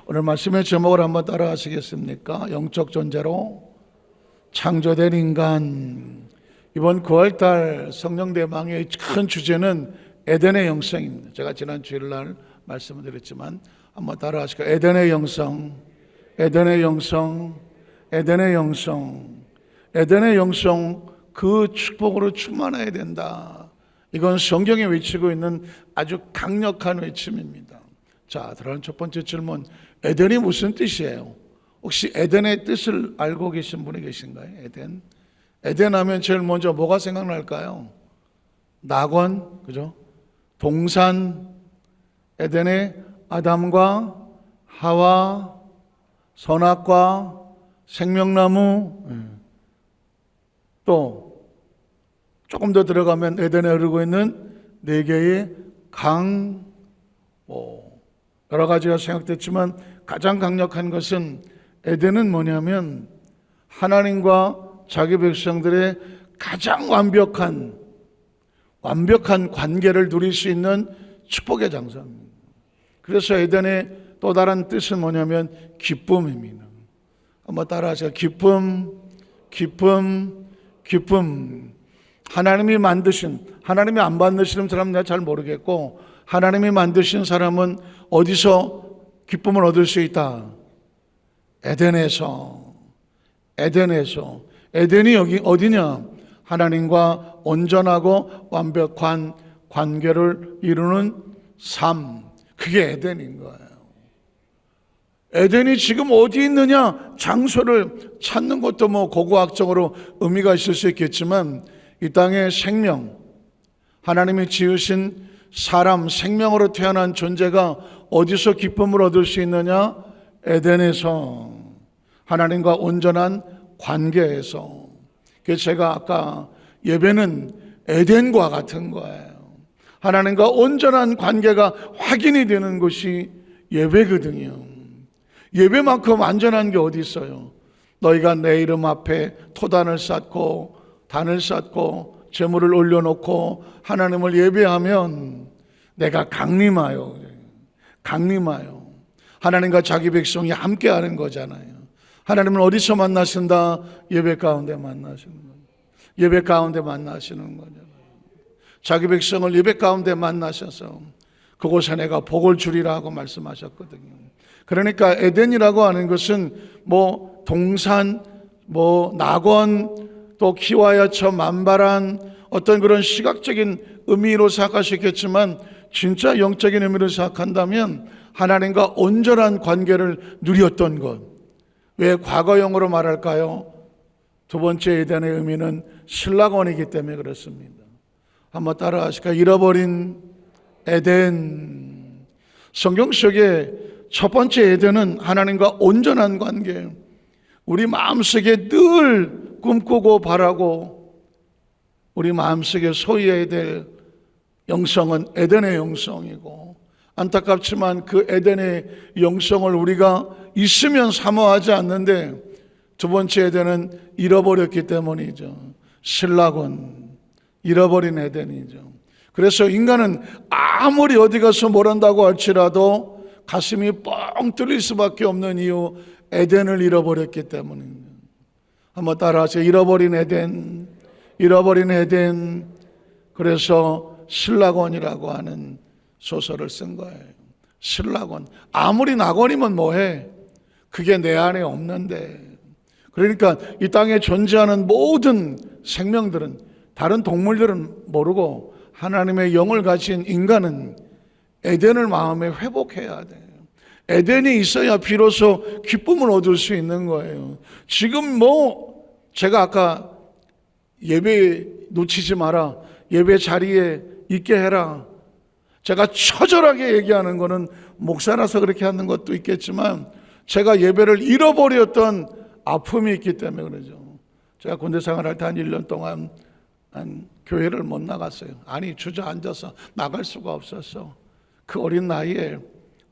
오늘 말씀의 제목을 한번 따라하시겠습니까? 영적 존재로 창조된 인간. 이번 9월달 성령 대망의 큰 주제는 에덴의 영성입니다. 제가 지난 주일날 말씀을 드렸지만 한번 따라하실까요? 에덴의 영성, 에덴의 영성, 에덴의 영성, 에덴의 영성. 그 축복으로 충만해야 된다. 이건 성경에 외치고 있는 아주 강력한 외침입니다. 자, 들어가는 첫 번째 질문, 에덴이 무슨 뜻이에요? 혹시 에덴의 뜻을 알고 계신 분이 계신가요? 에덴. 에덴 하면 제일 먼저 뭐가 생각날까요? 낙원, 그죠? 동산, 에덴의 아담과 하와, 선악과 생명나무, 또 조금 더 들어가면 에덴에 흐르고 있는 4개의 강, 여러 가지가 생각됐지만 가장 강력한 것은 에덴은 뭐냐면 하나님과 자기 백성들의 가장 완벽한 관계를 누릴 수 있는 축복의 장소입니다. 그래서 에덴의 또 다른 뜻은 뭐냐면 기쁨입니다. 한번 따라하세요. 기쁨, 기쁨, 기쁨. 하나님이 안 만드시는 사람은 내가 잘 모르겠고, 하나님이 만드신 사람은 어디서 기쁨을 얻을 수 있다? 에덴에서. 에덴이 여기 어디냐? 하나님과 온전하고 완벽한 관계를 이루는 삶. 그게 에덴인 거예요. 에덴이 지금 어디 있느냐? 장소를 찾는 것도 고고학적으로 의미가 있을 수 있겠지만, 이 땅의 생명, 하나님이 지으신 사람, 생명으로 태어난 존재가 어디서 기쁨을 얻을 수 있느냐? 에덴에서, 하나님과 온전한 관계에서. 그래서 제가 아까 예배는 에덴과 같은 거예요. 하나님과 온전한 관계가 확인이 되는 것이 예배거든요. 예배만큼 안전한 게 어디 있어요? 너희가 내 이름 앞에 토단을 쌓고 단을 쌓고 제물을 올려놓고 하나님을 예배하면 내가 강림하여 하나님과 자기 백성이 함께하는 거잖아요. 하나님은 어디서 만나신다? 예배 가운데 만나시는 거예요. 예배 가운데 만나시는 거잖아요. 자기 백성을 예배 가운데 만나셔서 그곳에 내가 복을 주리라고 말씀하셨거든요. 그러니까 에덴이라고 하는 것은 동산, 낙원, 또 키와야처 만발한 어떤 그런 시각적인 의미로 생각할 수 있겠지만, 진짜 영적인 의미로 생각한다면 하나님과 온전한 관계를 누렸던 것. 왜 과거형으로 말할까요? 두 번째 에덴의 의미는 신락원이기 때문에 그렇습니다. 한번 따라 하실까요? 잃어버린 에덴. 성경 속에 첫 번째 에덴은 하나님과 온전한 관계. 우리 마음속에 늘 꿈꾸고 바라고 우리 마음속에 소유해야 될 영성은 에덴의 영성이고, 안타깝지만 그 에덴의 영성을 우리가 있으면 사모하지 않는데, 두 번째 에덴은 잃어버렸기 때문이죠. 신락원, 잃어버린 에덴이죠. 그래서 인간은 아무리 어디 가서 뭘 한다고 할지라도 가슴이 뻥 뚫릴 수밖에 없는 이유, 에덴을 잃어버렸기 때문입니다. 한번 따라하세요. 잃어버린 에덴, 잃어버린 에덴. 그래서 신락원이라고 하는 소설을 쓴 거예요. 신락원. 아무리 낙원이면 뭐해? 그게 내 안에 없는데. 그러니까 이 땅에 존재하는 모든 생명들은, 다른 동물들은 모르고 하나님의 영을 가진 인간은 에덴을 마음에 회복해야 돼요. 에덴이 있어야 비로소 기쁨을 얻을 수 있는 거예요. 지금 제가 아까 예배 놓치지 마라, 예배 자리에 있게 해라, 제가 처절하게 얘기하는 거는 목사라서 그렇게 하는 것도 있겠지만, 제가 예배를 잃어버렸던 아픔이 있기 때문에 그러죠. 제가 군대 생활할 때 한 1년 동안 교회를 못 나갔어요. 주저앉아서 나갈 수가 없었어. 그 어린 나이에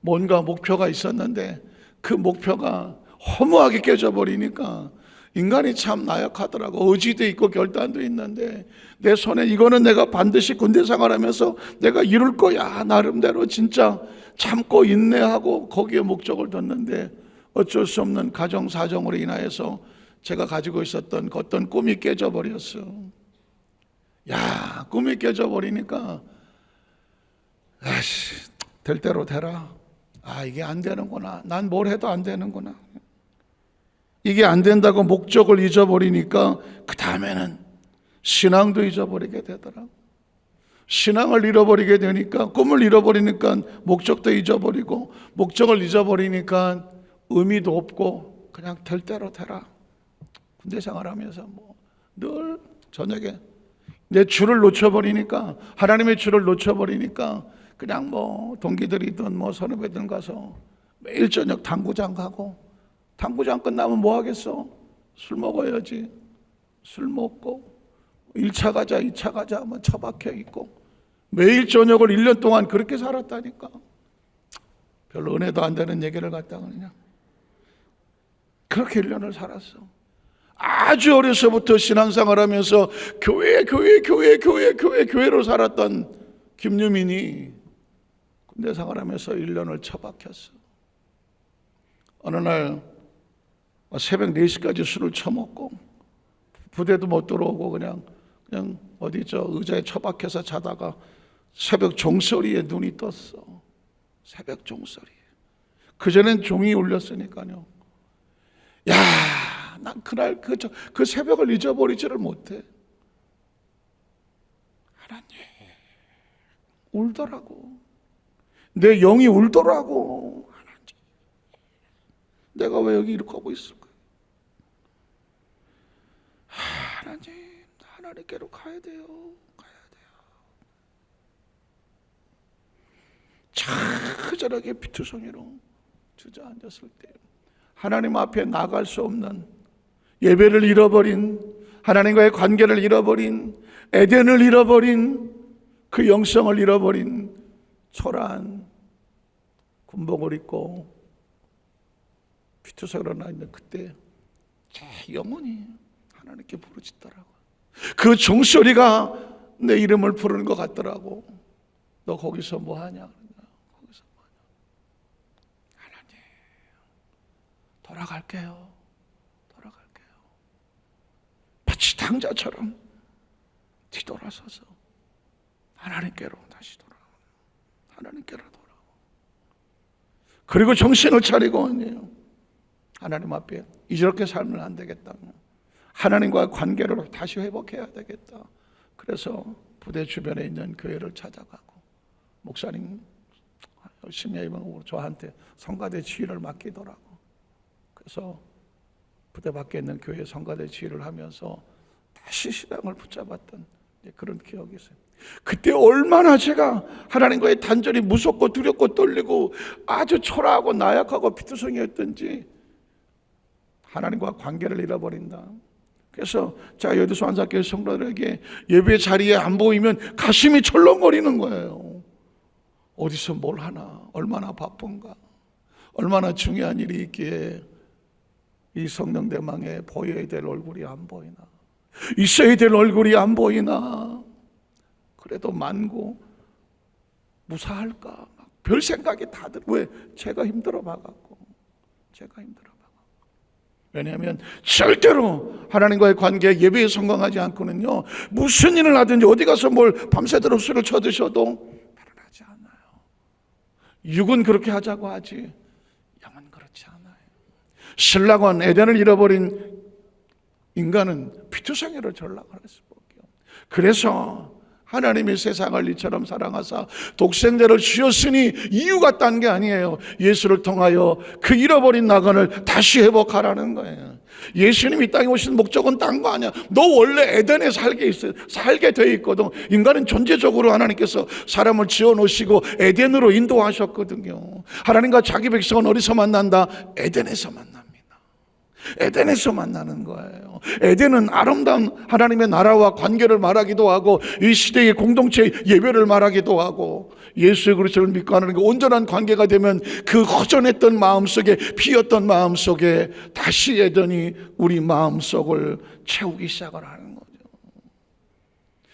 뭔가 목표가 있었는데 그 목표가 허무하게 깨져버리니까 인간이 참 나약하더라고. 의지도 있고 결단도 있는데 내 손에 이거는 내가 반드시 군대 생활하면서 내가 이룰 거야, 나름대로 진짜 참고 인내하고 거기에 목적을 뒀는데 어쩔 수 없는 가정 사정으로 인하여서 제가 가지고 있었던 어떤 꿈이 깨져버렸어. 야, 꿈이 깨져버리니까 아씨, 될 대로 되라. 아, 이게 안 되는구나. 난 뭘 해도 안 되는구나. 이게 안 된다고 목적을 잊어버리니까 그 다음에는 신앙도 잊어버리게 되더라고. 신앙을 잃어버리게 되니까, 꿈을 잃어버리니까 목적도 잊어버리고, 목적을 잊어버리니까 의미도 없고 그냥 될 대로 되라. 군대 생활하면서 뭐 늘 저녁에 내 줄을 놓쳐버리니까, 하나님의 줄을 놓쳐버리니까 그냥 뭐 동기들이든 뭐 선후배들 가서 매일 저녁 당구장 가고, 당구장 끝나면 뭐 하겠어? 술 먹어야지. 술 먹고 1차 가자 2차 가자 하면 처박혀 있고, 매일 저녁을 1년 동안 그렇게 살았다니까. 별로 은혜도 안 되는 얘기를 갖다가 그냥 그렇게 1년을 살았어. 아주 어려서부터 신앙생활 하면서 교회로 살았던 김유민이 군대 생활하면서 1년을 처박혔어. 어느 날 새벽 4시까지 술을 처먹고 부대도 못 들어오고 그냥 어디 저 의자에 처박혀서 자다가 새벽 종소리에 눈이 떴어. 새벽 종소리에. 그전엔 종이 울렸으니까요. 야, 난 그날 그 새벽을 잊어버리지를 못해. 하나님 울더라고. 내 영이 울더라고. 하나님, 내가 왜 여기 이렇게 하고 있을까? 하나님께로 가야 돼요. 처절하게 피투성이로 주저앉았을 때, 하나님 앞에 나갈 수 없는, 예배를 잃어버린, 하나님과의 관계를 잃어버린, 에덴을 잃어버린, 그 영성을 잃어버린 초라한 군복을 입고 피투성으로 나 있는 그때 제 영혼이 하나님께 부르짖더라고. 그 종소리가 내 이름을 부르는 것 같더라고. 너 거기서 뭐 하냐? 거기서 뭐 하냐? 하나님, 돌아갈게요. 마치 당자처럼 뒤돌아서서 하나님께로 다시 하나님께로 돌아오고, 그리고 정신을 차리고 하나님 앞에 이렇게 살면 안 되겠다. 하나님과의 관계를 다시 회복해야 되겠다. 그래서 부대 주변에 있는 교회를 찾아가고, 목사님 열심히 해보고 저한테 성가대 지휘를 맡기더라고. 그래서 부대 밖에 있는 교회 성가대 지휘를 하면서 다시 신앙을 붙잡았던 그런 기억이 있어요. 그때 얼마나 제가 하나님과의 단절이 무섭고 두렵고 떨리고 아주 초라하고 나약하고 피투성이었던지, 하나님과 관계를 잃어버린다. 그래서 제가 여의도 안산교회 성도들에게 예배 자리에 안 보이면 가슴이 철렁거리는 거예요. 어디서 뭘 하나, 얼마나 바쁜가, 얼마나 중요한 일이 있기에 이 성령대망에 보여야 될 얼굴이 안 보이나, 있어야 될 얼굴이 안 보이나, 그래도 만고 무사할까, 별 생각이 다들, 왜? 제가 힘들어 봐갖고. 왜냐하면 절대로 하나님과의 관계에 예배에 성공하지 않고는요, 무슨 일을 하든지 어디 가서 뭘 밤새도록 술을 쳐드셔도 일어나지 않아요. 육은 그렇게 하자고 하지 영은 그렇지 않아요. 신랑은 에덴을 잃어버린 인간은 피투성이로 전락할 수밖에 없어요. 그래서 하나님이 세상을 이처럼 사랑하사 독생자를 주셨으니 이유가 딴 게 아니에요. 예수를 통하여 그 잃어버린 나그네를 다시 회복하라는 거예요. 예수님이 이 땅에 오신 목적은 딴 거 아니야. 너 원래 에덴에 살게 돼 있거든. 인간은 존재적으로 하나님께서 사람을 지어 놓으시고 에덴으로 인도하셨거든요. 하나님과 자기 백성은 어디서 만난다? 에덴에서 만납니다. 에덴에서 만나는 거예요. 에덴은 아름다운 하나님의 나라와 관계를 말하기도 하고 이 시대의 공동체의 예배를 말하기도 하고 예수의 그리스도를 믿고 하는 그 온전한 관계가 되면 그 허전했던 마음속에 비었던 마음속에 다시 에덴이 우리 마음속을 채우기 시작을 하는 거죠.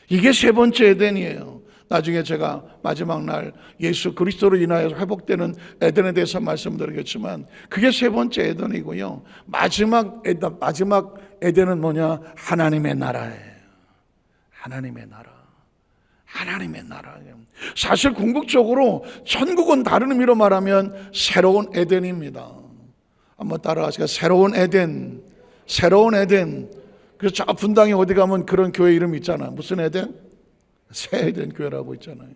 이게 세 번째 에덴이에요. 나중에 제가 마지막 날 예수 그리스도로 인하여 회복되는 에덴에 대해서 말씀드리겠지만 그게 세 번째 에덴이고요. 마지막 에덴은 뭐냐? 하나님의 나라예요. 하나님의 나라. 하나님의 나라예요. 사실 궁극적으로 천국은 다른 의미로 말하면 새로운 에덴입니다. 한번 따라하시죠. 새로운 에덴. 새로운 에덴. 그래서 저 분당에 어디 가면 그런 교회 이름 있잖아. 무슨 에덴? 새 에덴 교회라고 있잖아요.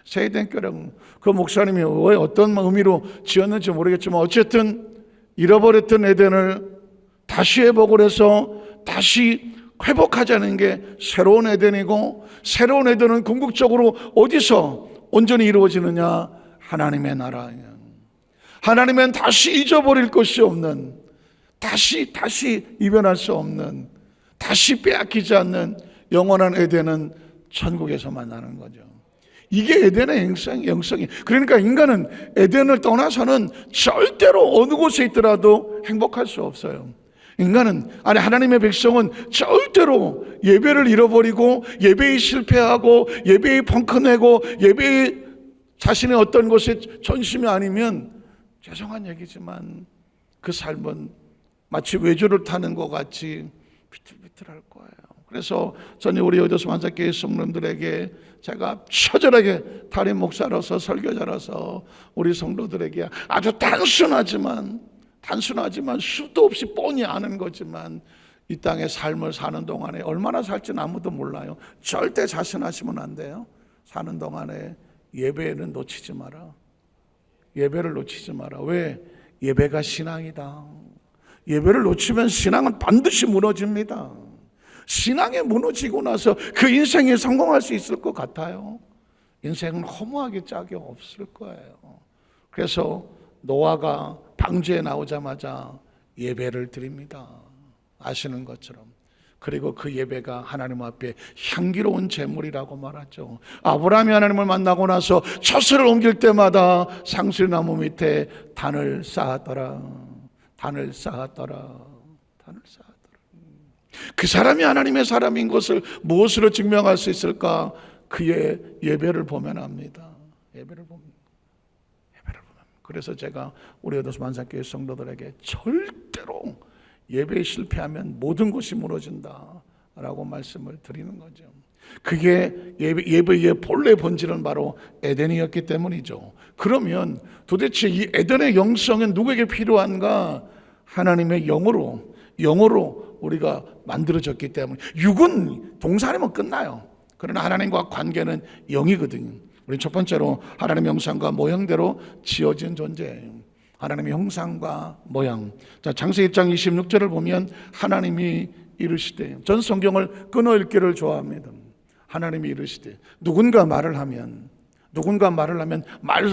새 에덴 교회라고. 그 목사님이 왜 어떤 의미로 지었는지 모르겠지만 어쨌든 잃어버렸던 에덴을 다시 회복을 해서 다시 회복하자는 게 새로운 에덴이고, 새로운 에덴은 궁극적으로 어디서 온전히 이루어지느냐? 하나님의 나라예요. 하나님은 다시 잊어버릴 것이 없는, 다시 이변할 수 없는, 다시 빼앗기지 않는 영원한 에덴은 천국에서 만나는 거죠. 이게 에덴의 영성이. 그러니까 인간은 에덴을 떠나서는 절대로 어느 곳에 있더라도 행복할 수 없어요. 인간은, 아니 하나님의 백성은 절대로 예배를 잃어버리고 예배에 실패하고 예배에 펑크내고 예배에 자신의 어떤 것에 전심이 아니면 죄송한 얘기지만 그 삶은 마치 외주를 타는 것 같이 비틀비틀할 거예요. 그래서 저는 우리 여도수 만삭교회 성도들에게 제가 처절하게 담임 목사로서 설교자로서 우리 성도들에게 아주 단순하지만 수도 없이 뻔히 아는 거지만 이 땅의 삶을 사는 동안에 얼마나 살지는 아무도 몰라요. 절대 자신하시면 안 돼요. 사는 동안에 예배는 놓치지 마라. 예배를 놓치지 마라. 왜? 예배가 신앙이다. 예배를 놓치면 신앙은 반드시 무너집니다. 신앙이 무너지고 나서 그 인생에 성공할 수 있을 것 같아요? 인생은 허무하게 짝이 없을 거예요. 그래서 노아가 방주에 나오자마자 예배를 드립니다. 아시는 것처럼. 그리고 그 예배가 하나님 앞에 향기로운 제물이라고 말하죠. 아브라함이 하나님을 만나고 나서 처소를 옮길 때마다 상수리나무 밑에 단을 쌓았더라. 단을 쌓았더라. 그 사람이 하나님의 사람인 것을 무엇으로 증명할 수 있을까? 그의 예배를 보면 압니다. 예배를 보면. 그래서 제가 우리 여도수 만삭교회 성도들에게 절대로 예배에 실패하면 모든 것이 무너진다 라고 말씀을 드리는 거죠. 그게 예배의 본래 본질은 바로 에덴이었기 때문이죠. 그러면 도대체 이 에덴의 영성은 누구에게 필요한가? 하나님의 영으로 우리가 만들어졌기 때문에. 육은 동산이면 끝나요. 그러나 하나님과 관계는 영이거든요. 우리 첫 번째로 하나님의 형상과 모형대로 지어진 존재예요. 하나님의 형상과 모양. 자, 창세기 1장 26절을 보면 하나님이 이르시되, 전 성경을 끊어 읽기를 좋아합니다. 하나님이 이르시되, 누군가 말을 하면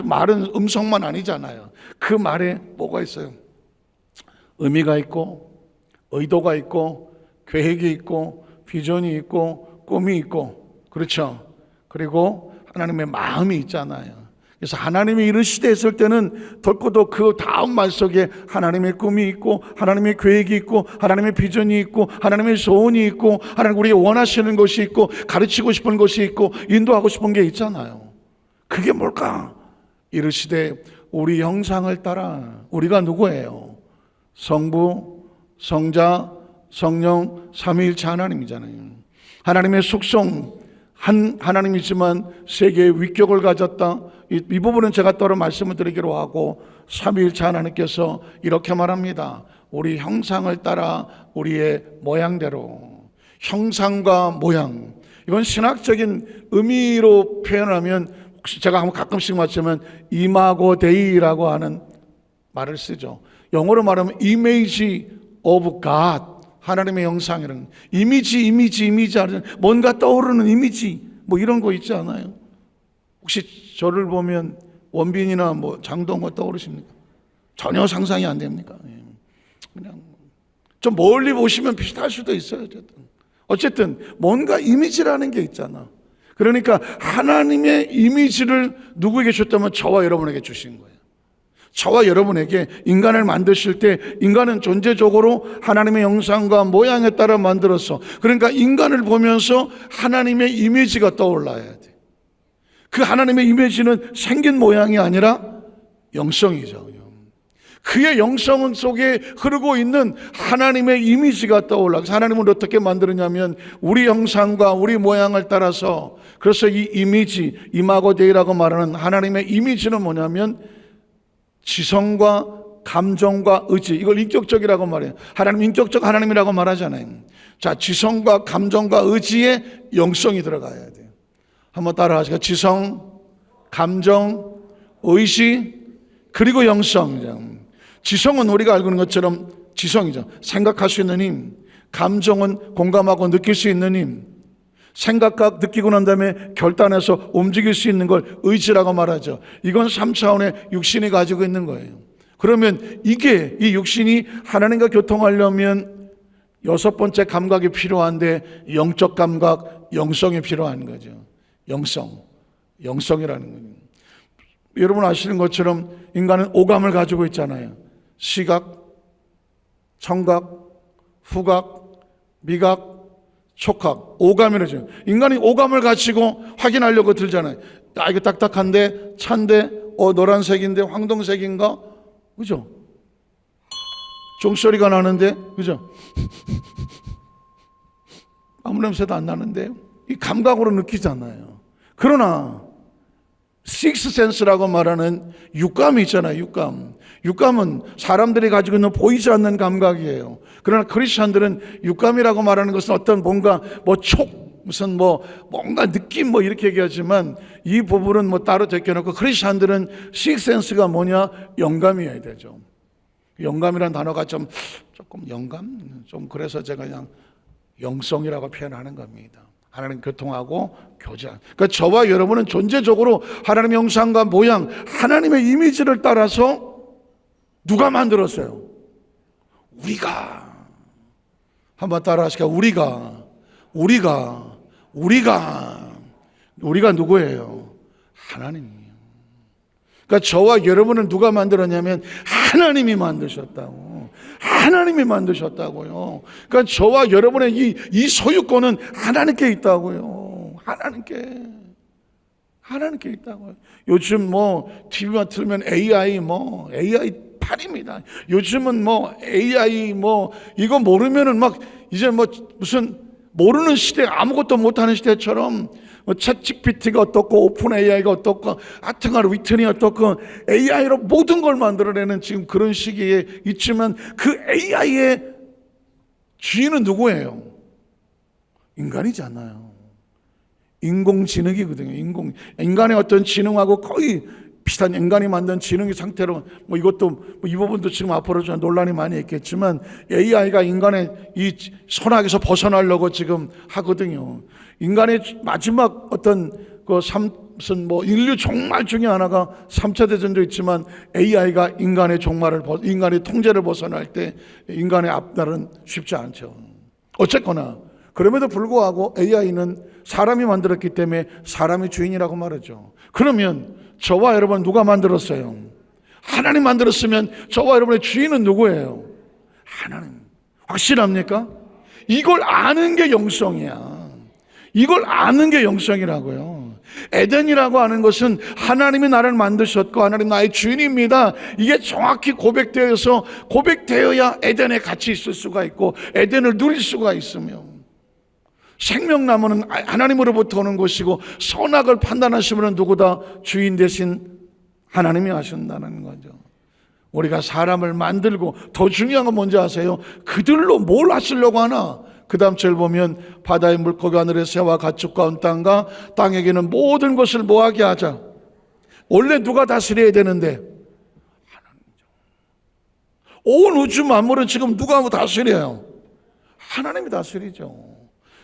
말은 음성만 아니잖아요. 그 말에 뭐가 있어요? 의미가 있고 의도가 있고 계획이 있고 비전이 있고 꿈이 있고, 그렇죠? 그리고 하나님의 마음이 있잖아요. 그래서 하나님이 이르시되 했을 때는 덜커도 그 다음 말 속에 하나님의 꿈이 있고 하나님의 계획이 있고 하나님의 비전이 있고 하나님의 소원이 있고 하나님 우리가 원하시는 것이 있고 가르치고 싶은 것이 있고 인도하고 싶은 게 있잖아요. 그게 뭘까? 이르시되 우리 형상을 따라. 우리가 누구예요? 성부, 성자, 성령, 삼위일체 하나님이잖아요. 하나님의 속성 하나님이지만 세계의 위격을 가졌다. 이 부분은 제가 따로 말씀을 드리기로 하고, 삼위일체 하나님께서 이렇게 말합니다. 우리 형상을 따라 우리의 모양대로. 형상과 모양, 이건 신학적인 의미로 표현하면 혹시 제가 한번 가끔씩 맞추면 이마고 데이라고 하는 말을 쓰죠. 영어로 말하면 image of God, 하나님의 형상이라는 이미지 하는 뭔가 떠오르는 이미지 뭐 이런 거 있지 않아요? 혹시 저를 보면 원빈이나 뭐 장동건 떠오르십니까? 전혀 상상이 안 됩니까? 그냥 좀 멀리 보시면 비슷할 수도 있어요. 어쨌든 뭔가 이미지라는 게 있잖아. 그러니까 하나님의 이미지를 누구에게 줬다면 저와 여러분에게 주신 거예요. 저와 여러분에게 인간을 만드실 때 인간은 존재적으로 하나님의 형상과 모양에 따라 만들었어. 그러니까 인간을 보면서 하나님의 이미지가 떠올라야 돼. 그 하나님의 이미지는 생긴 모양이 아니라 영성이죠. 그의 영성 속에 흐르고 있는 하나님의 이미지가 떠올라. 하나님은 어떻게 만들었냐면 우리 형상과 우리 모양을 따라서, 그래서 이 이미지, 이마고 데이라고 말하는 하나님의 이미지는 뭐냐면 지성과 감정과 의지, 이걸 인격적이라고 말해요. 하나님 인격적 하나님이라고 말하잖아요. 자, 지성과 감정과 의지에 영성이 들어가야 돼요. 한번 따라 하시죠. 지성, 감정, 의지, 그리고 영성. 지성은 우리가 알고 있는 것처럼 지성이죠. 생각할 수 있는 힘. 감정은 공감하고 느낄 수 있는 힘. 생각과 느끼고 난 다음에 결단해서 움직일 수 있는 걸 의지라고 말하죠. 이건 3차원의 육신이 가지고 있는 거예요. 그러면 이 육신이 하나님과 교통하려면 6번째 감각이 필요한데, 영적 감각, 영성이 필요한 거죠. 영성이라는 거예요. 여러분 아시는 것처럼 인간은 오감을 가지고 있잖아요. 시각, 청각, 후각, 미각, 촉각, 오감이라죠. 인간이 오감을 가지고 확인하려고 들잖아요. 이거 딱딱한데, 찬데, 노란색인데, 황동색인가? 그죠? 종소리가 나는데, 그죠? 아무 냄새도 안 나는데, 이 감각으로 느끼잖아요. 그러나 식스센스라고 말하는 육감이 있잖아요. 육감은 사람들이 가지고 있는 보이지 않는 감각이에요. 그러나 크리스천들은 육감이라고 말하는 것은 어떤 뭔가 무슨 뭔가 느낌 이렇게 얘기하지만, 이 부분은 따로 제껴놓고 크리스천들은 식센스가 뭐냐? 영감이어야 되죠. 영감이라는 단어가 조금 그래서 제가 그냥 영성이라고 표현하는 겁니다. 하나님 교통하고 교제한. 그러니까 저와 여러분은 존재적으로 하나님의 형상과 모양, 하나님의 이미지를 따라서 누가 만들었어요? 우리가. 한번 따라 하실까요? 우리가 누구예요? 하나님이에요. 그러니까 저와 여러분을 누가 만들었냐면 하나님이 만드셨다고. 하나님이 만드셨다고요. 그러니까 저와 여러분의 이 소유권은 하나님께 있다고요. 하나님께 있다고요. 요즘 TV만 틀면 AI 팔입니다. 요즘은 AI 이거 모르면은 이제 무슨 모르는 시대, 아무것도 못하는 시대처럼 챗GPT가 어떻고 오픈 AI가 어떻고 하여튼간 위튼이 어떻고 AI로 모든 걸 만들어내는 지금 그런 시기에 있지만, 그 AI의 주인은 누구예요? 인간이잖아요. 인공지능이거든요. 인간의 어떤 지능하고 거의 비슷한, 인간이 만든 지능의 상태로 이것도 이 부분도 지금 앞으로 좀 논란이 많이 있겠지만, AI가 인간의 이 선악에서 벗어나려고 지금 하거든요. 인간의 마지막 어떤 인류 종말 중에 하나가 3차 대전도 있지만, AI가 인간의 통제를 벗어날 때 인간의 앞날은 쉽지 않죠. 어쨌거나 그럼에도 불구하고 AI는 사람이 만들었기 때문에 사람이 주인이라고 말하죠. 그러면 저와 여러분 누가 만들었어요? 하나님 만들었으면 저와 여러분의 주인은 누구예요? 하나님. 확실합니까? 이걸 아는 게 영성이야. 이걸 아는 게 영성이라고요. 에덴이라고 하는 것은 하나님이 나를 만드셨고 하나님 나의 주인입니다. 이게 정확히 고백되어야 에덴에 같이 있을 수가 있고 에덴을 누릴 수가 있으며, 생명나무는 하나님으로부터 오는 것이고 선악을 판단하시면 누구다? 주인 대신 하나님이 하신다는 거죠. 우리가 사람을 만들고, 더 중요한 건 뭔지 아세요? 그들로 뭘 하시려고 하나? 그 다음 절 보면 바다의 물고기, 하늘의 새와 가축과 온 땅과 땅에게는 모든 것을 뭐하게 하자. 원래 누가 다스려야 되는데? 하나님이죠. 온 우주 만물은 지금 누가 다스려요? 하나님이 다스리죠.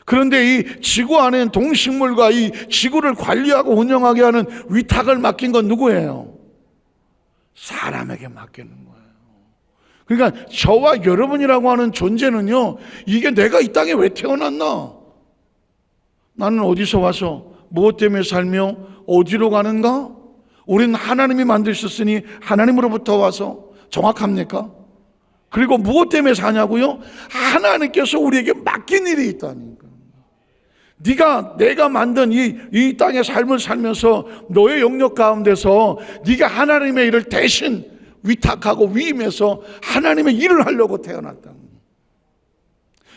그런데 이 지구 안에 동식물과 이 지구를 관리하고 운영하게 하는 위탁을 맡긴 건 누구예요? 사람에게 맡기는 거예요. 그러니까 저와 여러분이라고 하는 존재는요, 이게 내가 이 땅에 왜 태어났나? 나는 어디서 와서 무엇 때문에 살며 어디로 가는가? 우리는 하나님이 만드셨으니 하나님으로부터 와서, 정확합니까? 그리고 무엇 때문에 사냐고요? 하나님께서 우리에게 맡긴 일이 있다니까. 내가 만든 이 땅의 삶을 살면서 너의 영역 가운데서 네가 하나님의 일을 대신 위탁하고 위임해서 하나님의 일을 하려고 태어났다.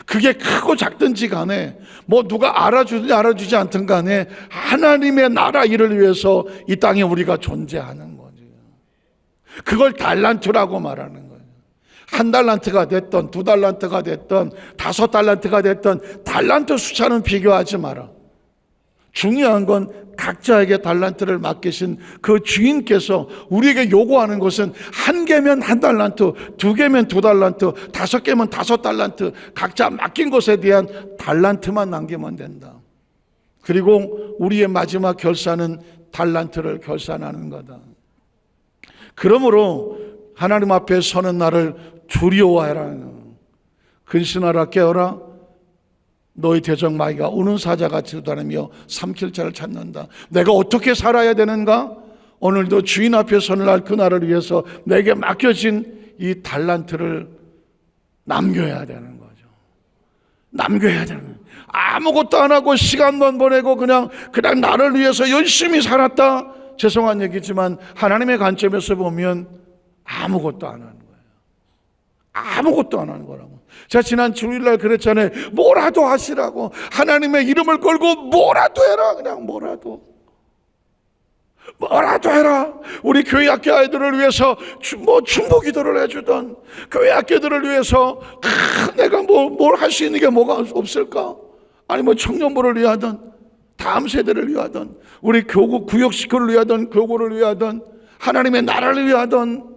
그게 크고 작든지 간에 뭐 누가 알아주든지 알아주지 않든 간에 하나님의 나라 일을 위해서 이 땅에 우리가 존재하는 거지. 그걸 달란트라고 말하는 거예요. 1달란트가 됐던 2달란트가 됐던 5달란트가 됐던 달란트 숫자는 비교하지 마라. 중요한 건 각자에게 달란트를 맡기신 그 주인께서 우리에게 요구하는 것은 1개면 1달란트, 2개면 2달란트, 5개면 5달란트, 각자 맡긴 것에 대한 달란트만 남기면 된다. 그리고 우리의 마지막 결산은 달란트를 결산하는 거다. 그러므로 하나님 앞에 서는 날을 두려워해라. 근신하라, 깨어라. 너희 대적 마귀가 우는 사자같이 다니며 삼킬 자를 찾는다. 내가 어떻게 살아야 되는가? 오늘도 주인 앞에 서는 날, 그날을 위해서 내게 맡겨진 이 달란트를 남겨야 되는 거죠. 남겨야 되는 거예요. 아무것도 안 하고 시간만 보내고 그냥 나를 위해서 열심히 살았다. 죄송한 얘기지만 하나님의 관점에서 보면 아무것도 안 하는 거예요. 아무것도 안 하는 거라고. 제가 지난 주일날 그랬잖아요. 뭐라도 하시라고. 하나님의 이름을 걸고 뭐라도 해라. 그냥 뭐라도 해라. 우리 교회 학교 아이들을 위해서 중보 기도를 해주던, 교회 학교들을 위해서 내가 뭘 할 수 있는 게 뭐가 없을까? 아니 청년부를 위하던, 다음 세대를 위하던, 우리 교구 구역식구를 위하던, 교구를 위하던, 하나님의 나라를 위하던.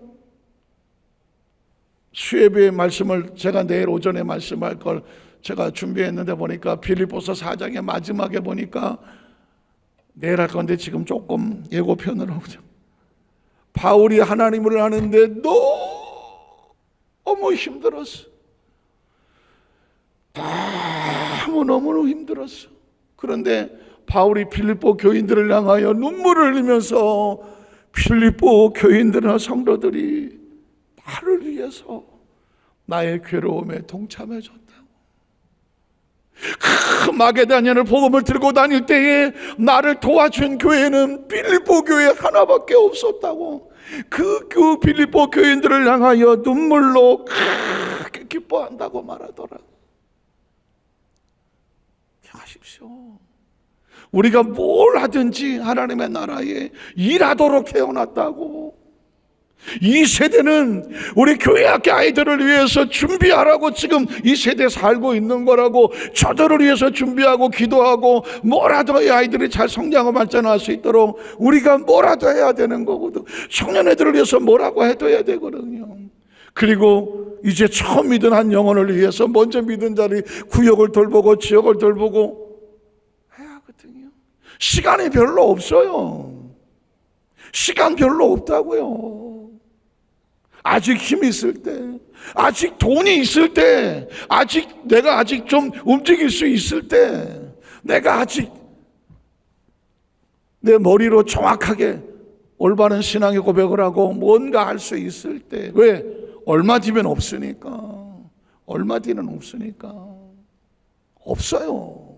수예배의 말씀을 제가 내일 오전에 말씀할 걸 제가 준비했는데 보니까 빌립보서 4장의 마지막에 보니까 내일 할 건데 지금 조금 예고편으로 오죠. 바울이 하나님을 하는데 너무 힘들었어. 너무너무 힘들었어. 그런데 바울이 빌립보 교인들을 향하여 눈물을 흘리면서 빌립보 교인들이나 성도들이 나를 위해서 나의 괴로움에 동참해 줬다고. 마게다냐를 복음을 들고 다닐 때에 나를 도와준 교회는 빌립보 교회 하나밖에 없었다고. 그 빌립보 교인들을 향하여 눈물로 크게 기뻐한다고 말하더라. 하십시오. 우리가 뭘 하든지 하나님의 나라에 일하도록 태어났다고. 이 세대는 우리 교회 학교 아이들을 위해서 준비하라고 지금 이 세대에 살고 있는 거라고. 저들을 위해서 준비하고 기도하고 뭐라도 이 아이들이 잘 성장하고 발전할 수 있도록 우리가 뭐라도 해야 되는 거거든. 청년애들을 위해서 뭐라고 해둬야 되거든요. 그리고 이제 처음 믿은 한 영혼을 위해서 먼저 믿은 자리 구역을 돌보고 지역을 돌보고 해야 하거든요. 시간이 별로 없어요. 시간 별로 없다고요. 아직 힘이 있을 때, 아직 돈이 있을 때, 내가 아직 좀 움직일 수 있을 때, 내가 아직 내 머리로 정확하게 올바른 신앙의 고백을 하고 뭔가 할 수 있을 때. 왜? 얼마 뒤면 없으니까. 얼마 뒤는 없으니까. 없어요.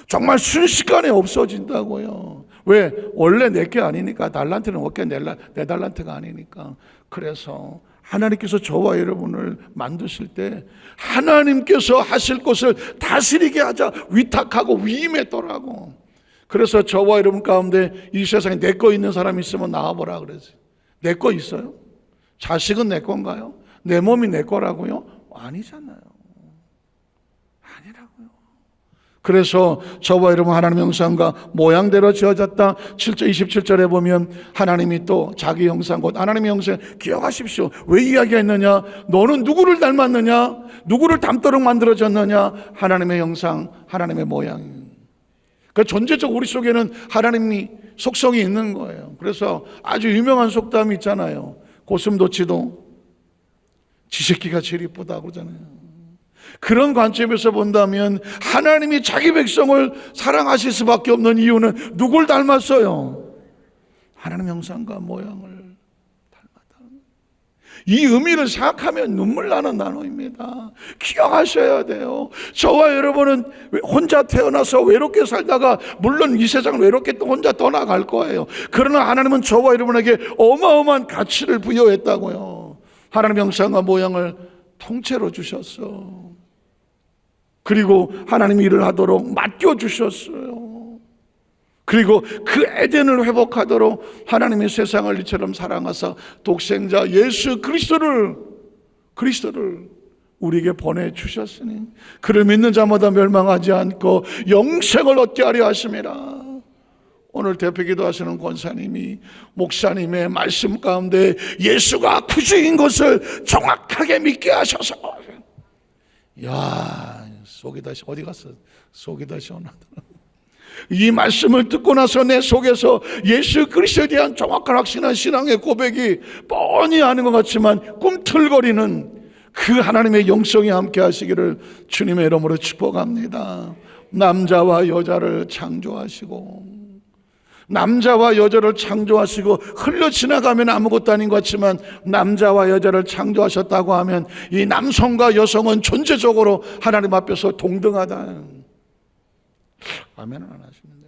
정말 순식간에 없어진다고요. 왜? 원래 내게 아니니까. 달란트는 어깨 내 달란트가 아니니까. 그래서 하나님께서 저와 여러분을 만드실 때 하나님께서 하실 것을 다스리게 하자 위탁하고 위임했더라고. 그래서 저와 여러분 가운데 이 세상에 내 거 있는 사람 있으면 나와보라 그랬어요. 내 거 있어요? 자식은 내 건가요? 내 몸이 내 거라고요? 아니잖아요. 아니라고요. 그래서 저와 여러분 하나님의 형상과 모양대로 지어졌다. 7절 27절에 보면 하나님이 또 자기 형상 곧 하나님의 형상. 기억하십시오. 왜 이야기했느냐? 너는 누구를 닮았느냐? 누구를 닮도록 만들어졌느냐? 하나님의 형상, 하나님의 모양. 그 존재적 우리 속에는 하나님이 속성이 있는 거예요. 그래서 아주 유명한 속담이 있잖아요. 고슴도치도 쥐새끼가 제일 이쁘다고 그러잖아요. 그런 관점에서 본다면 하나님이 자기 백성을 사랑하실 수밖에 없는 이유는 누굴 닮았어요? 하나님 형상과 모양을 이 의미를 생각하면 눈물 나는 단어입니다. 기억하셔야 돼요. 저와 여러분은 혼자 태어나서 외롭게 살다가 물론 이 세상을 외롭게 또 혼자 떠나갈 거예요. 그러나 하나님은 저와 여러분에게 어마어마한 가치를 부여했다고요. 하나님 형상과 모양을 통째로 주셨어. 그리고 하나님이 일을 하도록 맡겨주셨어요. 그리고 그 에덴을 회복하도록 하나님이 세상을 이처럼 사랑하사 독생자 예수 그리스도를 우리에게 보내주셨으니 그를 믿는 자마다 멸망하지 않고 영생을 얻게 하려 하심이라. 오늘 대표기도 하시는 권사님이 목사님의 말씀 가운데 예수가 구주인 것을 정확하게 믿게 하셔서, 야, 속이 다시 어디 갔어? 속이 다시 시원하더라. 이 말씀을 듣고 나서 내 속에서 예수 그리스도에 대한 정확한 확신한 신앙의 고백이 뻔히 아는 것 같지만 꿈틀거리는 그 하나님의 영성이 함께 하시기를 주님의 이름으로 축복합니다. 남자와 여자를 창조하시고 흘러 지나가면 아무것도 아닌 것 같지만 남자와 여자를 창조하셨다고 하면 이 남성과 여성은 존재적으로 하나님 앞에서 동등하다. 아멘은 안 하시는데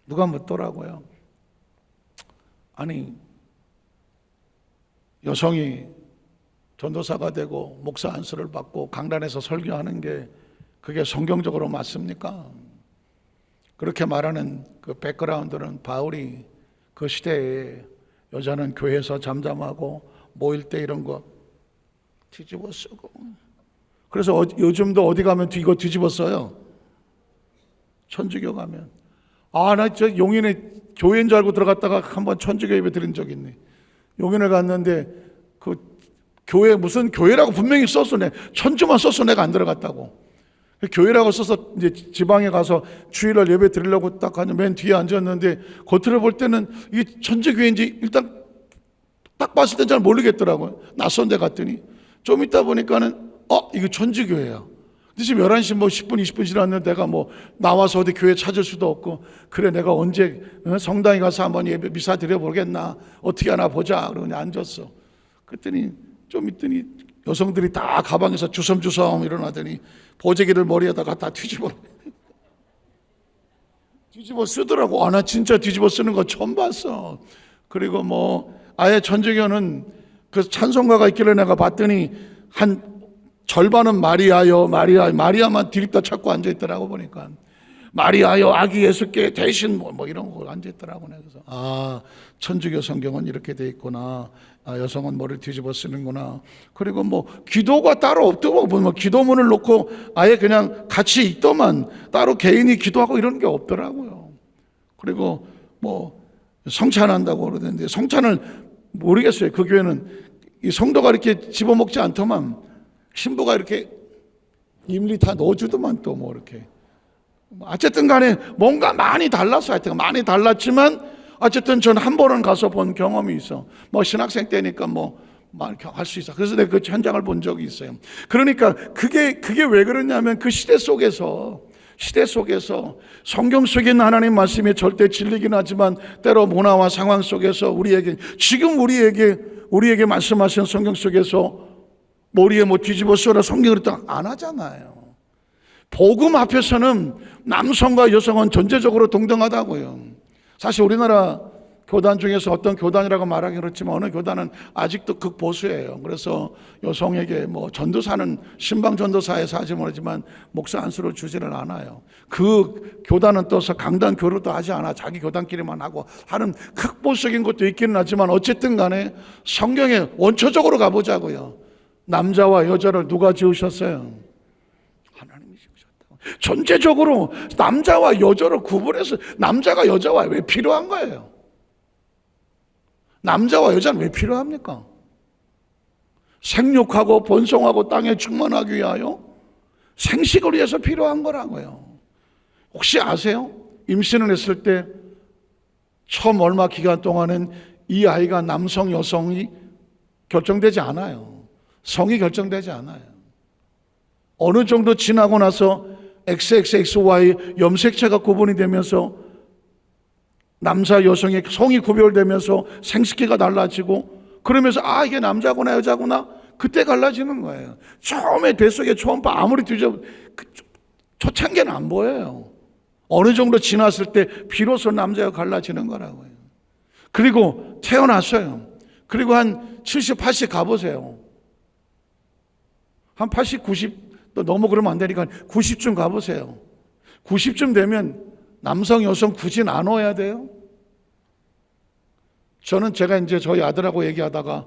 누가 묻더라고요. 아니, 여성이 전도사가 되고 목사 안수를 받고 강단에서 설교하는 게 그게 성경적으로 맞습니까? 그렇게 말하는 그 백그라운드는 바울이 그 시대에 여자는 교회에서 잠잠하고 모일 때 이런 거 뒤집어 쓰고, 그래서 요즘도 어디 가면 이거 뒤집어 써요. 천주교 가면. 나 저 용인에 교회인 줄 알고 들어갔다가 한번 천주교 예배 드린 적이 있네. 용인에 갔는데 그 교회 무슨 교회라고 분명히 썼어. 천주만 썼어. 내가 안 들어갔다고. 교회라고 써서 이제 지방에 가서 주일날 예배 드리려고 딱 가서 맨 뒤에 앉았는데 겉으로 볼 때는 이게 천주교인지 일단 딱 봤을 땐 잘 모르겠더라고요. 낯선 데 갔더니 좀 있다 보니까는 이거 천주교예요. 지금 11시 10분 20분 지났는데 내가 나와서 어디 교회 찾을 수도 없고, 그래 내가 언제 성당에 가서 한번 예배 미사 드려보겠나, 어떻게 하나 보자. 그러고 그냥 앉았어. 그랬더니 좀 있더니 여성들이 다 가방에서 주섬주섬 일어나더니 보재기를 머리에다 갖다 뒤집어 쓰더라고. 나 진짜 뒤집어 쓰는 거 처음 봤어. 그리고 아예 천주교는 그 찬송가가 있길래 내가 봤더니 한 절반은 마리아만 디립다 찾고 앉아있더라고. 보니까 마리아여 아기 예수께 대신 이런 거 앉아있더라고. 그래서 천주교 성경은 이렇게 돼 있구나. 여성은 머리를 뒤집어 쓰는구나. 그리고 기도가 따로 없더라고. 기도문을 놓고 아예 그냥 같이 있더만 따로 개인이 기도하고 이런 게 없더라고요. 그리고 성찬한다고 그러던데 성찬을 모르겠어요. 그 교회는 이 성도가 이렇게 집어먹지 않더만 신부가 이렇게 임리 다 넣어주더만 또 이렇게. 어쨌든 간에 뭔가 많이 달랐어. 하여튼 많이 달랐지만 어쨌든 전 한 번은 가서 본 경험이 있어. 신학생 때니까 이렇게 할 수 있어. 그래서 내가 그 현장을 본 적이 있어요. 그러니까 그게 왜 그러냐면 그 시대 속에서 성경 속에 있는 하나님 말씀이 절대 진리긴 하지만 때로 문화와 상황 속에서 지금 우리에게 말씀하신 성경 속에서 머리에 뒤집어 쓰거나 성경을 안 하잖아요. 복음 앞에서는 남성과 여성은 전제적으로 동등하다고요. 사실 우리나라 교단 중에서 어떤 교단이라고 말하기 그렇지만 어느 교단은 아직도 극보수예요. 그래서 여성에게 전도사는 신방 전도사에서 하지 모르지만 목사 안수를 주지를 않아요. 그 교단은 떠서 강단 교류도 하지 않아. 자기 교단끼리만 하고 하는 극보수적인 것도 있기는 하지만 어쨌든 간에 성경에 원초적으로 가보자고요. 남자와 여자를 누가 지으셨어요? 하나님이 지으셨다고. 전체적으로 남자와 여자를 구분해서 남자가 여자와 왜 필요한 거예요? 남자와 여자는 왜 필요합니까? 생육하고 번성하고 땅에 충만하기 위하여 생식을 위해서 필요한 거라고요. 혹시 아세요? 임신을 했을 때 처음 얼마 기간 동안은 이 아이가 남성 여성이 결정되지 않아요. 성이 결정되지 않아요. 어느 정도 지나고 나서 XXXY 염색체가 구분이 되면서 남자 여성의 성이 구별되면서 생식기가 달라지고, 그러면서 이게 남자구나 여자구나, 그때 갈라지는 거예요. 처음에 뱃속에 초음파 아무리 뒤져 초창기는 안 보여요. 어느 정도 지났을 때 비로소 남자가 갈라지는 거라고요. 그리고 태어났어요. 그리고 한 70, 80 가보세요. 한 80, 90 또 너무 그러면 안 되니까 90쯤 가보세요. 90쯤 되면 남성, 여성 굳이 나눠야 돼요? 저는 제가 이제 저희 아들하고 얘기하다가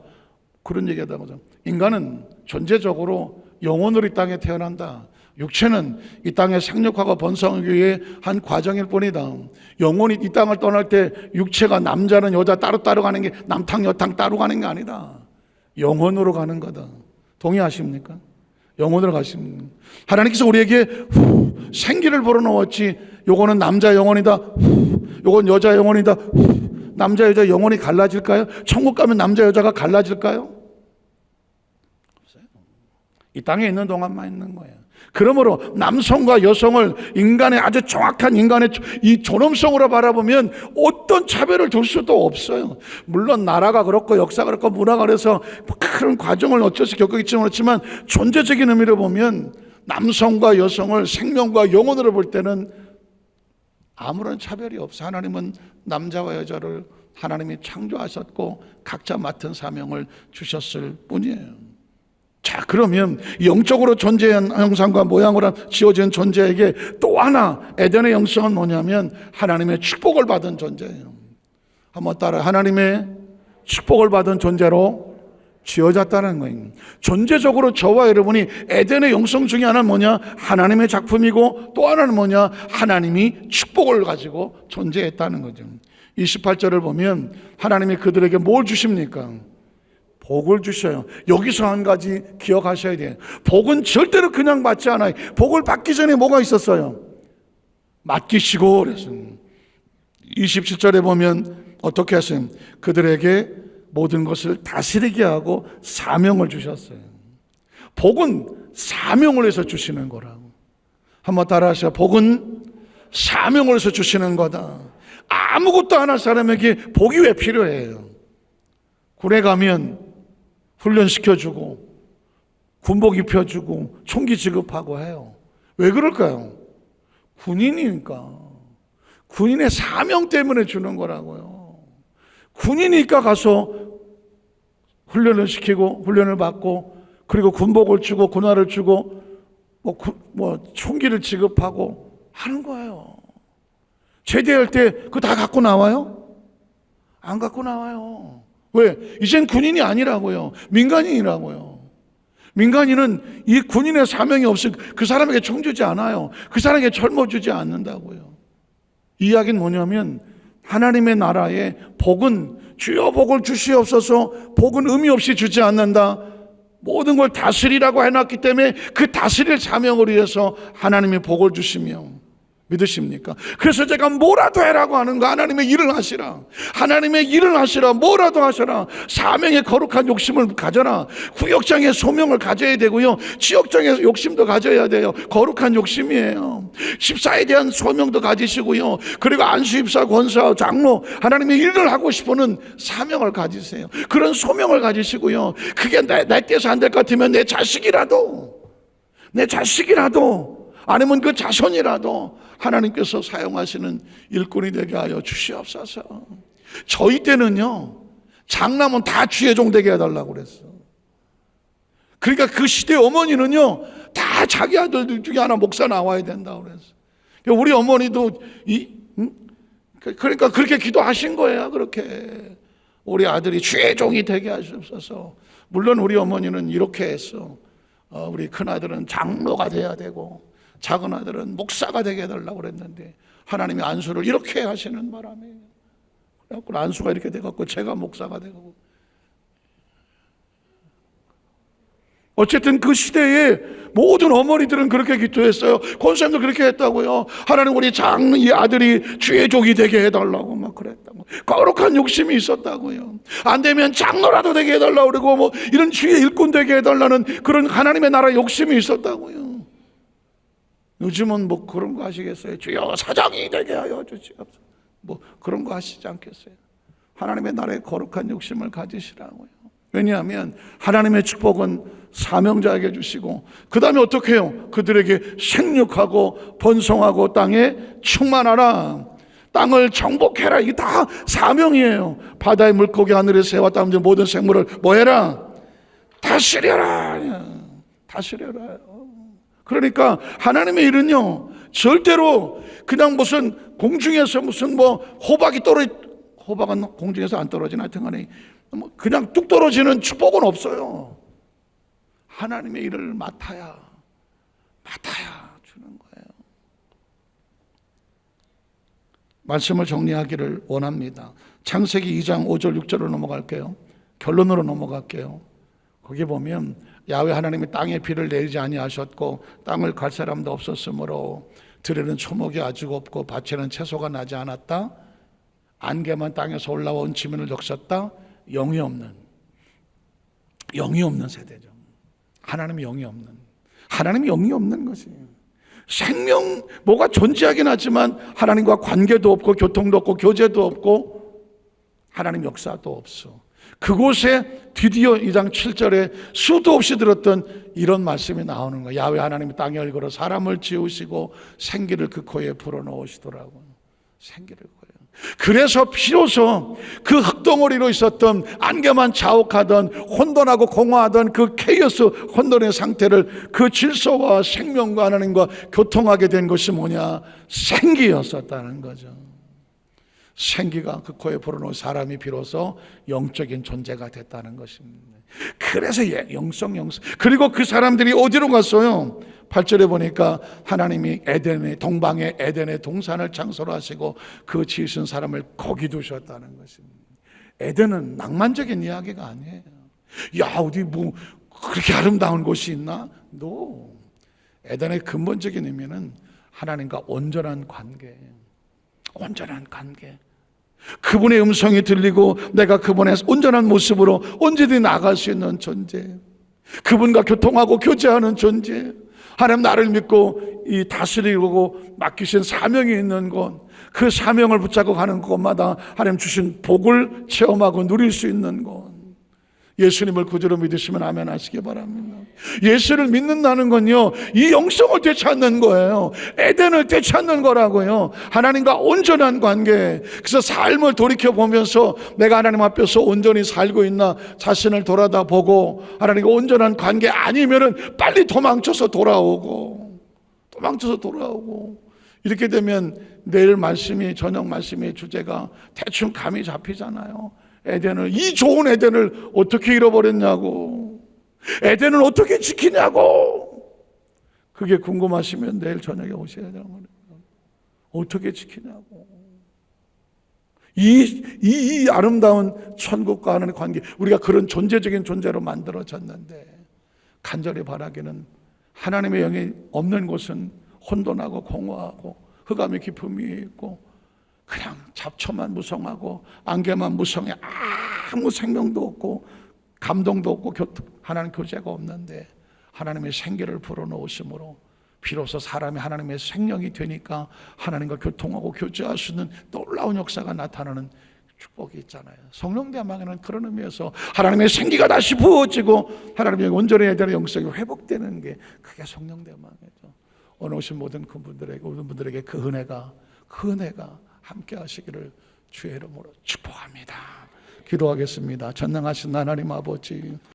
그런 얘기하다가, 인간은 존재적으로 영혼으로 이 땅에 태어난다. 육체는 이 땅의 생육하고 번성하기 위해 한 과정일 뿐이다. 영혼이 이 땅을 떠날 때 육체가 남자는 여자 따로 가는 게, 남탕 여탕 따로 가는 게 아니다. 영혼으로 가는 거다. 동의하십니까? 영혼으로 가십니다. 하나님께서 우리에게 생기를 불어넣었지, 요거는 남자 영혼이다, 요건 여자 영혼이다, 남자 여자 영혼이 갈라질까요? 천국 가면 남자 여자가 갈라질까요? 없어요. 이 땅에 있는 동안만 있는 거예요. 그러므로 남성과 여성을 인간의 아주 정확한 인간의 이 존엄성으로 바라보면 어떤 차별을 둘 수도 없어요. 물론 나라가 그렇고 역사가 그렇고 문화가 그래서 그런 과정을 어쩔 수 겪었겠지 모르지만, 존재적인 의미로 보면 남성과 여성을 생명과 영혼으로 볼 때는 아무런 차별이 없어요. 하나님은 남자와 여자를 하나님이 창조하셨고 각자 맡은 사명을 주셨을 뿐이에요. 자, 그러면 영적으로 존재한 형상과 모양으로 지어진 존재에게 또 하나 에덴의 영성은 뭐냐면 하나님의 축복을 받은 존재예요. 한번 따라, 하나님의 축복을 받은 존재로 지어졌다는 거예요. 존재적으로 저와 여러분이 에덴의 영성 중에 하나는 뭐냐? 하나님의 작품이고, 또 하나는 뭐냐? 하나님이 축복을 가지고 존재했다는 거죠. 28절을 보면 하나님이 그들에게 뭘 주십니까? 복을 주셔요. 여기서 한 가지 기억하셔야 돼요. 복은 절대로 그냥 받지 않아요. 복을 받기 전에 뭐가 있었어요? 맡기시고 그랬어요. 27절에 보면 어떻게 하세요? 그들에게 모든 것을 다스리게 하고 사명을 주셨어요. 복은 사명을 해서 주시는 거라고. 한번 따라하세요. 복은 사명을 해서 주시는 거다. 아무것도 안 할 사람에게 복이 왜 필요해요? 군에 가면 훈련시켜주고 군복 입혀주고 총기 지급하고 해요. 왜 그럴까요? 군인이니까. 군인의 사명 때문에 주는 거라고요. 군이니까 가서 훈련을 시키고 훈련을 받고, 그리고 군복을 주고 군화를 주고 총기를 지급하고 하는 거예요. 제대할 때 그거 다 갖고 나와요? 안 갖고 나와요. 왜? 이젠 군인이 아니라고요. 민간인이라고요. 민간인은 이 군인의 사명이 없으면 그 사람에게 총 주지 않아요. 그 사람에게 젊어 주지 않는다고요. 이 이야기는 뭐냐면 하나님의 나라에 복은 주여 복을 주시옵소서, 복은 의미 없이 주지 않는다. 모든 걸 다스리라고 해놨기 때문에 그 다스릴 사명을 위해서 하나님이 복을 주시며, 믿으십니까? 그래서 제가 뭐라도 해라고 하는 거, 하나님의 일을 하시라. 하나님의 일을 하시라. 뭐라도 하셔라. 사명의 거룩한 욕심을 가져라. 구역장의 소명을 가져야 되고요. 지역장의 욕심도 가져야 돼요. 거룩한 욕심이에요. 집사에 대한 소명도 가지시고요. 그리고 안수입사, 권사, 장로, 하나님의 일을 하고 싶어는 사명을 가지세요. 그런 소명을 가지시고요. 그게 내 떼서 안 될 것 같으면 내 자식이라도 아니면 그 자손이라도 하나님께서 사용하시는 일꾼이 되게 하여 주시옵소서. 저희 때는요, 장남은 다 주의종 되게 해달라고 그랬어. 그러니까 그 시대 어머니는요, 다 자기 아들들 중에 하나 목사 나와야 된다고 그랬어. 우리 어머니도 그러니까 그렇게 기도하신 거예요. 그렇게 우리 아들이 주의종이 되게 하시옵소서. 물론 우리 어머니는 이렇게 했어. 우리 큰아들은 장로가 돼야 되고 작은 아들은 목사가 되게 해달라고 그랬는데, 하나님이 안수를 이렇게 하시는 바람에 그래갖고 안수가 이렇게 돼갖고 제가 목사가 되고, 어쨌든 그 시대에 모든 어머니들은 그렇게 기도했어요. 권사님도 그렇게 했다고요. 하나님 우리 이 아들이 주의 종이 되게 해달라고 막 그랬다고. 거룩한 욕심이 있었다고요. 안 되면 장로라도 되게 해달라고 그러고 뭐 이런 주의 일꾼 되게 해달라는 그런 하나님의 나라 욕심이 있었다고요. 요즘은 뭐 그런 거 하시겠어요? 주여 사장이 되게 하여 주시옵소서. 뭐 그런 거 하시지 않겠어요? 하나님의 나라의 거룩한 욕심을 가지시라고요. 왜냐하면 하나님의 축복은 사명자에게 주시고 그 다음에 어떻게 해요? 그들에게 생육하고 번성하고 땅에 충만하라, 땅을 정복해라. 이게 다 사명이에요. 바다의 물고기, 하늘의 새와 땅 중 모든 생물을 뭐 해라? 다스려라. 다스려라. 그러니까 하나님의 일은요, 절대로 그냥 무슨 공중에서 무슨 뭐 호박은 공중에서 안 떨어지나 하여튼 간에 그냥 뚝 떨어지는 축복은 없어요. 하나님의 일을 맡아야 주는 거예요. 말씀을 정리하기를 원합니다. 창세기 2장 5절 6절로 넘어갈게요. 결론으로 넘어갈게요. 거기 보면 야훼 하나님이 땅에 비를 내리지 아니하셨고 땅을 갈 사람도 없었으므로 들에는 초목이 아직 없고 밭에는 채소가 나지 않았다. 안개만 땅에서 올라온 지면을 적셨다. 영이 없는 세대죠. 하나님이 영이 없는 것이에요. 생명 뭐가 존재하긴 하지만 하나님과 관계도 없고 교통도 없고 교제도 없고 하나님 역사도 없어. 그곳에 드디어 2장 7절에 수도 없이 들었던 이런 말씀이 나오는 거예요. 야훼 하나님이 땅에 얼굴로 사람을 지으시고 생기를 그 코에 불어넣으시더라고요. 생기를 코에. 그래서 비로소 그 흙덩어리로 있었던 안개만 자욱하던 혼돈하고 공허하던 그 케이오스 혼돈의 상태를 그 질서와 생명과 하나님과 교통하게 된 것이 뭐냐? 생기였었다는 거죠. 생기가 그 코에 불어넣은 사람이 비로소 영적인 존재가 됐다는 것입니다. 그래서 영성. 그리고 그 사람들이 어디로 갔어요? 8절에 보니까 하나님이 동방의 에덴의 동산을 창소로 하시고 그 지으신 사람을 거기 두셨다는 것입니다. 에덴은 낭만적인 이야기가 아니에요. 야, 어디 뭐 그렇게 아름다운 곳이 있나? No. 에덴의 근본적인 의미는 하나님과 온전한 관계예요. 온전한 관계. 그분의 음성이 들리고 내가 그분의 온전한 모습으로 언제든지 나갈 수 있는 존재, 그분과 교통하고 교제하는 존재, 하나님 나를 믿고 이 다스리고 맡기신 사명이 있는 곳, 그 사명을 붙잡고 가는 곳마다 하나님 주신 복을 체험하고 누릴 수 있는 곳. 예수님을 구주로 믿으시면 아멘 하시기 바랍니다. 예수를 믿는다는 건요, 이 영성을 되찾는 거예요. 에덴을 되찾는 거라고요. 하나님과 온전한 관계. 그래서 삶을 돌이켜보면서 내가 하나님 앞에서 온전히 살고 있나 자신을 돌아다 보고, 하나님과 온전한 관계 아니면은 빨리 도망쳐서 돌아오고 이렇게 되면 내일 말씀이, 저녁 말씀의 주제가 대충 감이 잡히잖아요. 이 좋은 에덴을 어떻게 잃어버렸냐고, 에덴을 어떻게 지키냐고. 그게 궁금하시면 내일 저녁에 오셔야 되는 거예요. 어떻게 지키냐고. 이 아름다운 천국과 하나님의 관계, 우리가 그런 존재적인 존재로 만들어졌는데, 간절히 바라기는 하나님의 영이 없는 곳은 혼돈하고 공허하고 흑암의 깊음이 있고 그냥 잡초만 무성하고 안개만 무성해 아무 생명도 없고 감동도 없고 하나님 교제가 없는데, 하나님의 생기를 불어넣으심으로 비로소 사람이 하나님의 생명이 되니까 하나님과 교통하고 교제할 수 있는 놀라운 역사가 나타나는 축복이 있잖아요. 성령대망에는 그런 의미에서 하나님의 생기가 다시 부어지고 하나님의 온전해야 되는 영성이 회복되는 게 그게 성령대망이죠. 오늘 오신 모든 분들에게 그 은혜가 함께 하시기를 주의 이름으로 축복합니다. 기도하겠습니다. 전능하신 하나님 아버지,